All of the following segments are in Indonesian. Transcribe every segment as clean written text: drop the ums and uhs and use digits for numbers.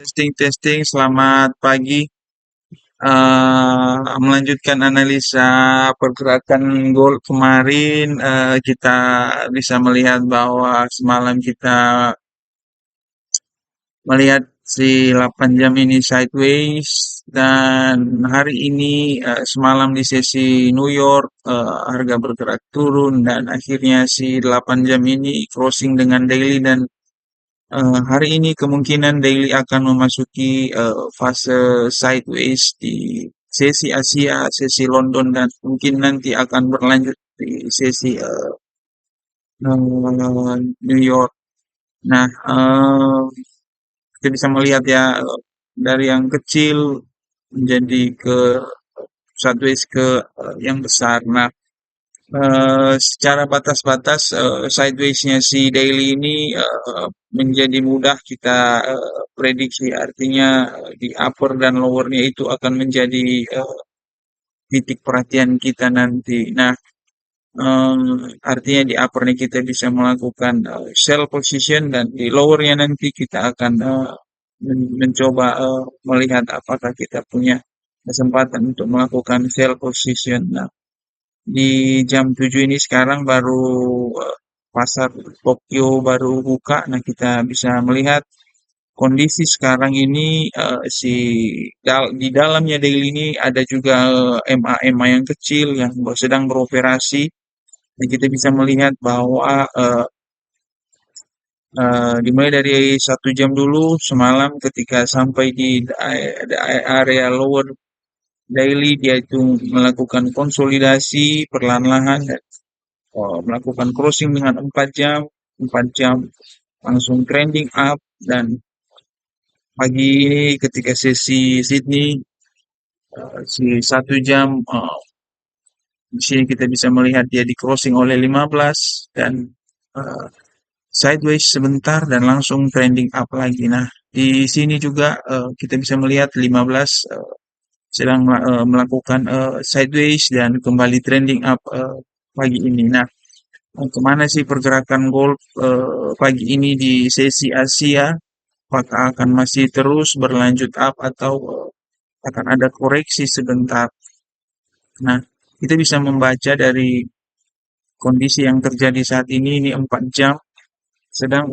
Testing, selamat pagi. Melanjutkan analisa pergerakan gold kemarin, kita bisa melihat bahwa semalam kita melihat si 8 jam ini sideways dan hari ini semalam di sesi New York harga bergerak turun dan akhirnya si 8 jam ini crossing dengan daily dan hari ini kemungkinan daily akan memasuki fase sideways di sesi Asia, sesi London dan mungkin nanti akan berlanjut di sesi New York. Nah, kita bisa melihat ya dari yang kecil menjadi ke sideways ke yang besar. Nah, secara batas-batas sideways-nya si daily ini menjadi mudah kita prediksi. Artinya di upper dan lower-nya itu akan menjadi titik perhatian kita nanti. Nah, artinya di upper-nya kita bisa melakukan sell position dan di lower-nya nanti kita akan mencoba melihat apakah kita punya kesempatan untuk melakukan sell position. Nah, di jam 7 ini sekarang baru pasar Tokyo baru buka. Nah, kita bisa melihat kondisi sekarang ini di dalamnya daily ini ada juga MA yang kecil yang sedang beroperasi. Dan kita bisa melihat bahwa dimulai dari 1 jam dulu semalam ketika sampai di area lower daily dia itu melakukan konsolidasi perlahan-lahan dan melakukan crossing dengan 4 jam langsung trending up dan pagi ini ketika sesi Sydney si 1 jam di sini kita bisa melihat dia di crossing oleh 15 dan uh, sideways sebentar dan langsung trending up lagi. Nah, di sini juga kita bisa melihat 15 sedang melakukan sideways dan kembali trending up pagi ini. Nah, kemana sih pergerakan gold pagi ini di sesi Asia? Apakah akan masih terus berlanjut up atau akan ada koreksi sebentar? Nah, kita bisa membaca dari kondisi yang terjadi saat ini 4 jam sedang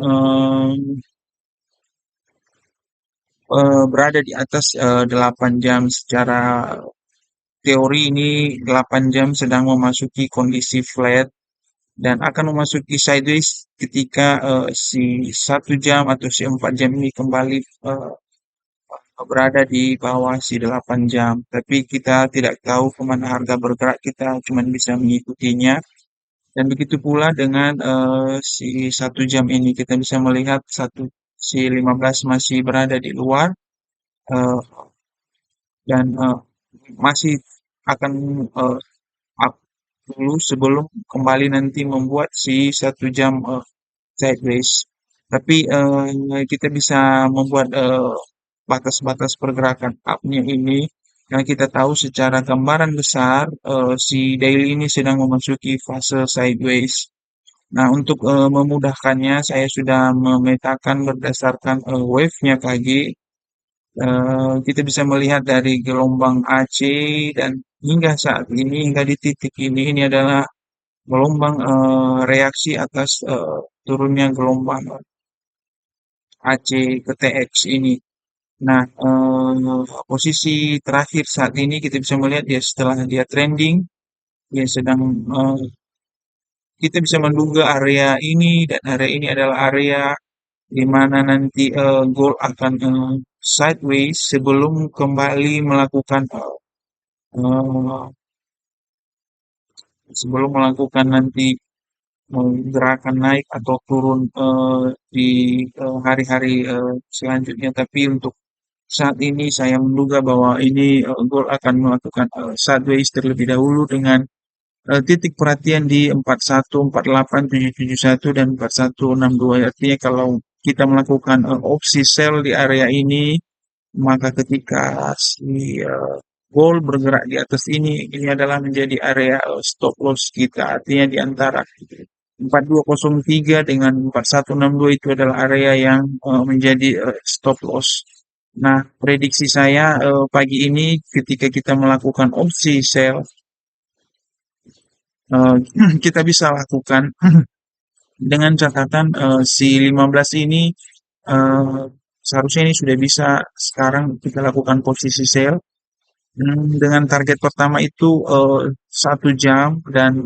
berada di atas 8 jam secara teori ini 8 jam sedang memasuki kondisi flat dan akan memasuki sideways ketika si 1 jam atau si 4 jam ini kembali berada di bawah si 8 jam. Tapi kita tidak tahu kemana harga bergerak, kita cuma bisa mengikutinya. Dan begitu pula dengan si 1 jam ini kita bisa melihat si 15 masih berada di luar eh, dan masih akan eh, up dulu sebelum kembali nanti membuat si 1 jam sideways. Tapi kita bisa membuat batas-batas pergerakan up-nya ini yang kita tahu secara gambaran besar si daily ini sedang memasuki fase sideways. Nah, untuk memudahkannya saya sudah memetakan berdasarkan wave-nya KG. Kita bisa melihat dari gelombang AC dan hingga saat ini, hingga di titik ini adalah gelombang reaksi atas turunnya gelombang AC ke TX ini. Nah, posisi terakhir saat ini kita bisa melihat dia setelah dia trending, dia sedang kita bisa menduga area ini dan area ini adalah area di mana nanti gold akan sideways sebelum kembali melakukan nanti gerakan naik atau turun di hari-hari selanjutnya. Tapi untuk saat ini saya menduga bahwa ini gold akan melakukan sideways terlebih dahulu dengan titik perhatian di 41, 48, 771 dan 4162. Artinya kalau kita melakukan opsi sell di area ini, maka ketika si gold bergerak di atas ini adalah menjadi area stop loss kita. Artinya di antara 4203 dengan 4162 itu adalah area yang menjadi stop loss. Nah, prediksi saya pagi ini ketika kita melakukan opsi sell, eh, kita bisa lakukan dengan catatan si 15 ini eh, seharusnya ini sudah bisa sekarang kita lakukan posisi sell. Dengan target pertama itu 1 jam dan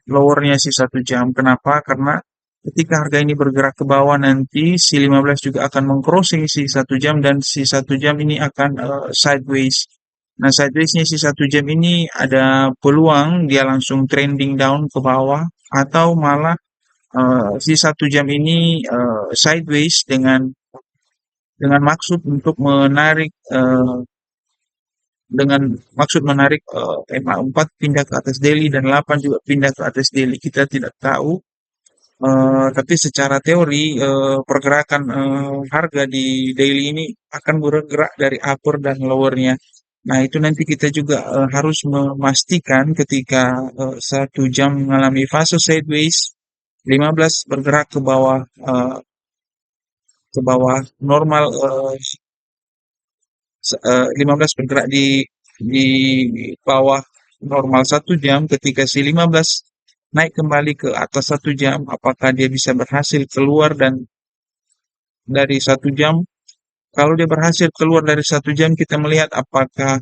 lowernya si 1 jam. Kenapa? Karena ketika harga ini bergerak ke bawah nanti si 15 juga akan mengcrossing si 1 jam dan si 1 jam ini akan sideways. Nah, sidewaysnya si 1 jam ini ada peluang dia langsung trending down ke bawah atau malah si 1 jam ini sideways maksud untuk menarik dengan maksud menarik MA4 pindah ke atas daily dan 8 juga pindah ke atas daily. Kita tidak tahu, tapi secara teori pergerakan harga di daily ini akan bergerak dari upper dan lowernya. Nah, itu nanti kita juga harus memastikan ketika 1 jam mengalami fase sideways, 15 bergerak ke bawah normal 15 bergerak di bawah normal 1 jam ketika si 15 naik kembali ke atas 1 jam, apakah dia bisa berhasil keluar dan dari 1 jam. Kalau dia berhasil keluar dari 1 jam, kita melihat apakah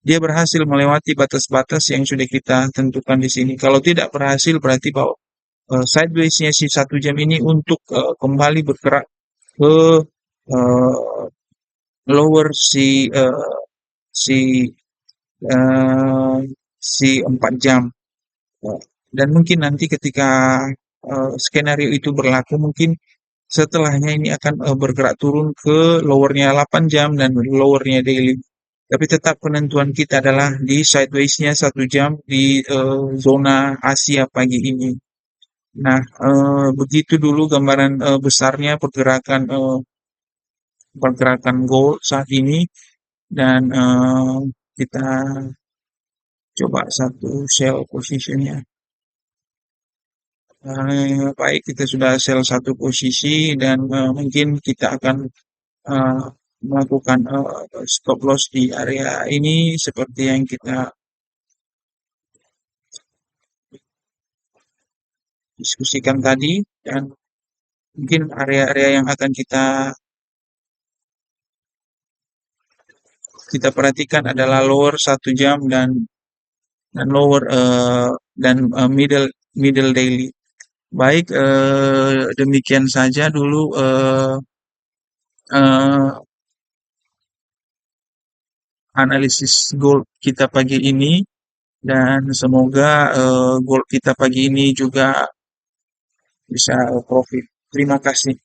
dia berhasil melewati batas-batas yang sudah kita tentukan di sini. Kalau tidak berhasil, berarti bahwa sideways-nya si 1 jam ini untuk kembali bergerak ke uh, lower si eh, si 4 jam. Dan mungkin nanti ketika skenario itu berlaku, mungkin setelahnya ini akan bergerak turun ke lowernya 8 jam dan lowernya daily. Tapi tetap penentuan kita adalah di sideways-nya 1 jam di zona Asia pagi ini. Nah, begitu dulu gambaran besarnya pergerakan gold saat ini dan kita coba satu sell positionnya. Baik, kita sudah sell satu posisi dan mungkin kita akan eh, melakukan stop loss di area ini seperti yang kita diskusikan tadi dan mungkin area-area yang akan kita perhatikan adalah lower 1 jam dan lower dan middle daily. Baik, demikian saja dulu eh, analisis gold kita pagi ini dan semoga gold kita pagi ini juga bisa profit. Terima kasih.